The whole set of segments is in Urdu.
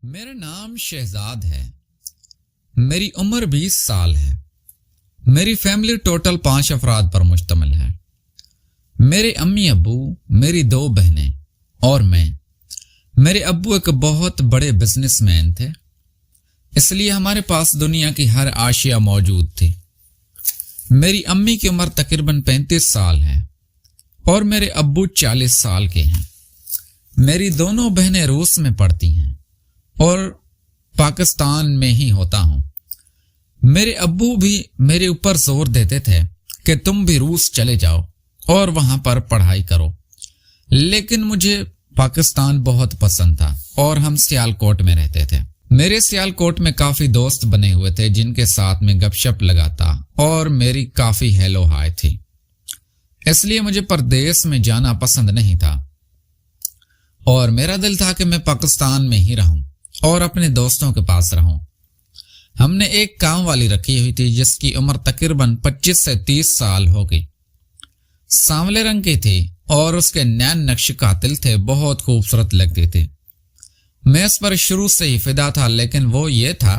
میرا نام شہزاد ہے. میری عمر 20 سال ہے. میری فیملی ٹوٹل 5 افراد پر مشتمل ہے. میرے امی ابو، میری 2 بہنیں اور میں. میرے ابو ایک بہت بڑے بزنس مین تھے، اس لیے ہمارے پاس دنیا کی ہر اشیاء موجود تھی. میری امی کی عمر تقریباً 35 سال ہے اور میرے ابو 40 سال کے ہیں. میری دونوں بہنیں روس میں پڑھتی ہیں اور پاکستان میں ہی ہوتا ہوں. میرے ابو بھی میرے اوپر زور دیتے تھے کہ تم بھی روس چلے جاؤ اور وہاں پر پڑھائی کرو، لیکن مجھے پاکستان بہت پسند تھا اور ہم سیالکوٹ میں رہتے تھے. میرے سیالکوٹ میں کافی دوست بنے ہوئے تھے جن کے ساتھ میں گپ شپ لگاتا اور میری کافی ہیلو ہائی تھی. اس لیے مجھے پردیس میں جانا پسند نہیں تھا اور میرا دل تھا کہ میں پاکستان میں ہی رہوں اور اپنے دوستوں کے پاس رہوں. ہم نے ایک کام والی رکھی ہوئی تھی جس کی عمر تقریباً 25 سے 30 سال ہوگی. سانولے رنگ کی تھی اور اس کے نین نقش قاتل تھے، بہت خوبصورت لگتے تھے. میں اس پر شروع سے ہی فدا تھا، لیکن وہ یہ تھا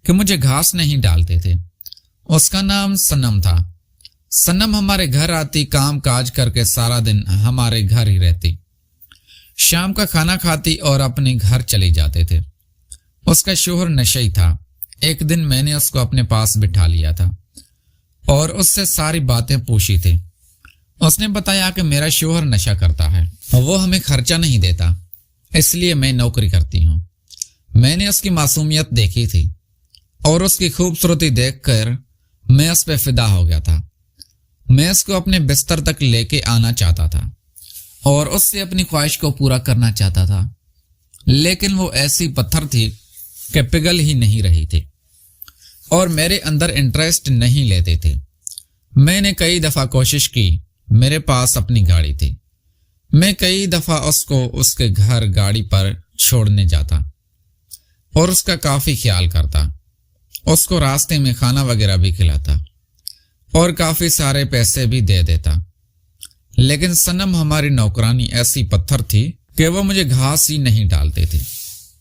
کہ مجھے گھاس نہیں ڈالتے تھے. اس کا نام سنم تھا. سنم ہمارے گھر آتی، کام کاج کر کے سارا دن ہمارے گھر ہی رہتی. شام کا کھانا کھاتی اور اپنے گھر چلی جاتے تھے. اس کا شوہر نشئی تھا. ایک دن میں نے اس کو اپنے پاس بٹھا لیا تھا اور اس سے ساری باتیں پوچھی تھی. اس نے بتایا کہ میرا شوہر نشہ کرتا ہے، وہ ہمیں خرچہ نہیں دیتا، اس لیے میں نوکری کرتی ہوں. میں نے اس کی معصومیت دیکھی تھی اور اس کی خوبصورتی دیکھ کر میں اس پہ فدا ہو گیا تھا. میں اس کو اپنے بستر تک لے کے آنا چاہتا تھا اور اس سے اپنی خواہش کو پورا کرنا چاہتا تھا، لیکن وہ ایسی پتھر تھی کہ پگھل ہی نہیں رہی تھی اور میرے اندر انٹرسٹ نہیں لیتے تھے. میں نے کئی دفعہ کوشش کی. میرے پاس اپنی گاڑی تھی. میں کئی دفعہ اس کو اس کے گھر گاڑی پر چھوڑنے جاتا اور اس کا کافی خیال کرتا. اس کو راستے میں کھانا وغیرہ بھی کھلاتا اور کافی سارے پیسے بھی دے دیتا. لیکن سنم ہماری نوکرانی ایسی پتھر تھی کہ وہ مجھے گھاس ہی نہیں ڈالتے تھے.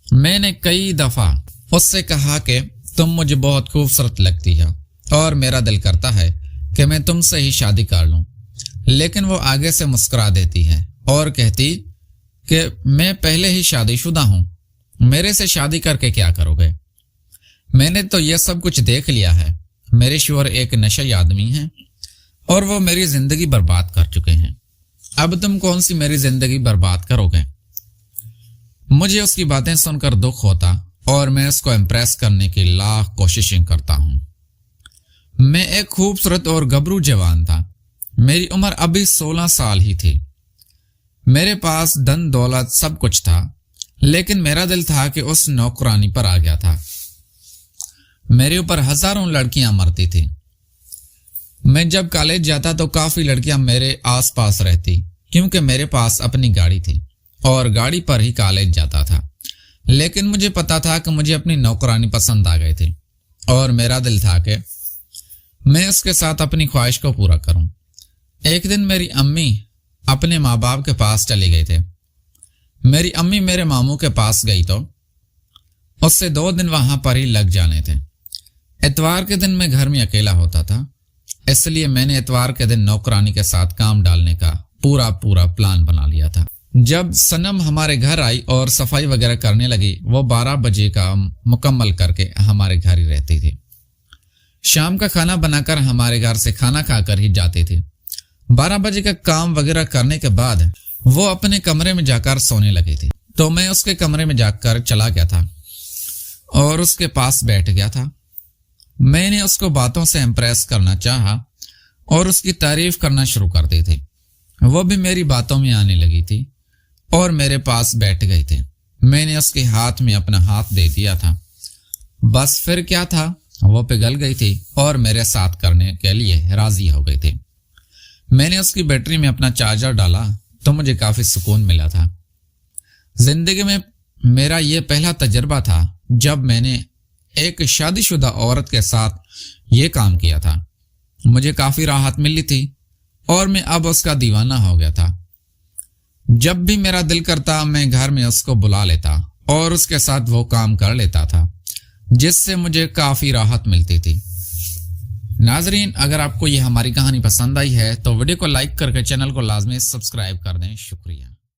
میں نے کئی دفعہ اس سے کہا کہ تم مجھے بہت خوبصورت لگتی ہے اور میرا دل کرتا ہے کہ میں تم سے ہی شادی کر لوں، لیکن وہ آگے سے مسکرا دیتی ہے اور کہتی کہ میں پہلے ہی شادی شدہ ہوں، میرے سے شادی کر کے کیا کرو گے؟ میں نے تو یہ سب کچھ دیکھ لیا ہے. میرے شوہر ایک نشئی آدمی ہیں اور وہ میری زندگی برباد کر چکے ہیں. اب تم کون سی میری زندگی برباد کرو گے؟ مجھے اس کی باتیں سن کر دکھ ہوتا اور میں اس کو امپریس کرنے کی لاکھ کوششیں کرتا ہوں. میں ایک خوبصورت اور گبرو جوان تھا. میری عمر ابھی 16 سال ہی تھی. میرے پاس دن دولت سب کچھ تھا، لیکن میرا دل تھا کہ اس نوکرانی پر آ گیا تھا. میرے اوپر ہزاروں لڑکیاں مرتی تھی. میں جب کالج جاتا تو کافی لڑکیاں میرے آس پاس رہتی، کیونکہ میرے پاس اپنی گاڑی تھی اور گاڑی پر ہی کالج جاتا تھا. لیکن مجھے پتا تھا کہ مجھے اپنی نوکرانی پسند آ گئی تھی اور میرا دل تھا کہ میں اس کے ساتھ اپنی خواہش کو پورا کروں. ایک دن میری امی اپنے ماں باپ کے پاس چلی گئی تھے. میری امی میرے ماموں کے پاس گئی تو اس سے 2 دن وہاں پر ہی لگ جانے تھے. اتوار کے دن میں گھر میں اکیلا ہوتا تھا، اس لیے میں نے اتوار کے دن نوکرانی کے ساتھ کام ڈالنے کا پورا پلان بنا لیا تھا. جب سنم ہمارے گھر آئی اور صفائی وغیرہ کرنے لگی، وہ 12 بجے کا مکمل کر کے ہمارے گھر ہی رہتی تھی. شام کا کھانا بنا کر ہمارے گھر سے کھانا کھا کر ہی جاتی تھی. 12 بجے کا کام وغیرہ کرنے کے بعد وہ اپنے کمرے میں جا کر سونے لگی تھی. تو میں اس کے کمرے میں جا کر چلا گیا تھا اور اس کے پاس بیٹھ گیا تھا. میں نے اس کو باتوں سے امپریس کرنا چاہا اور اس کی تعریف کرنا شروع کر دی تھی. وہ بھی میری باتوں میں آنے لگی تھی اور میرے پاس بیٹھ گئی تھی. میں نے اس کے ہاتھ میں اپنا ہاتھ دے دیا تھا. بس پھر کیا تھا، وہ پگھل گئی تھی اور میرے ساتھ کرنے کے لیے راضی ہو گئی تھی. میں نے اس کی بیٹری میں اپنا چارجر ڈالا تو مجھے کافی سکون ملا تھا. زندگی میں میرا یہ پہلا تجربہ تھا جب میں نے ایک شادی شدہ عورت کے ساتھ یہ کام کیا تھا. مجھے کافی راحت ملی تھی اور میں اب اس کا دیوانہ ہو گیا تھا. جب بھی میرا دل کرتا میں گھر میں اس کو بلا لیتا اور اس کے ساتھ وہ کام کر لیتا تھا جس سے مجھے کافی راحت ملتی تھی۔ ناظرین، اگر آپ کو یہ ہماری کہانی پسند آئی ہے تو ویڈیو کو لائک کر کے چینل کو لازمی سبسکرائب کر دیں۔ شکریہ۔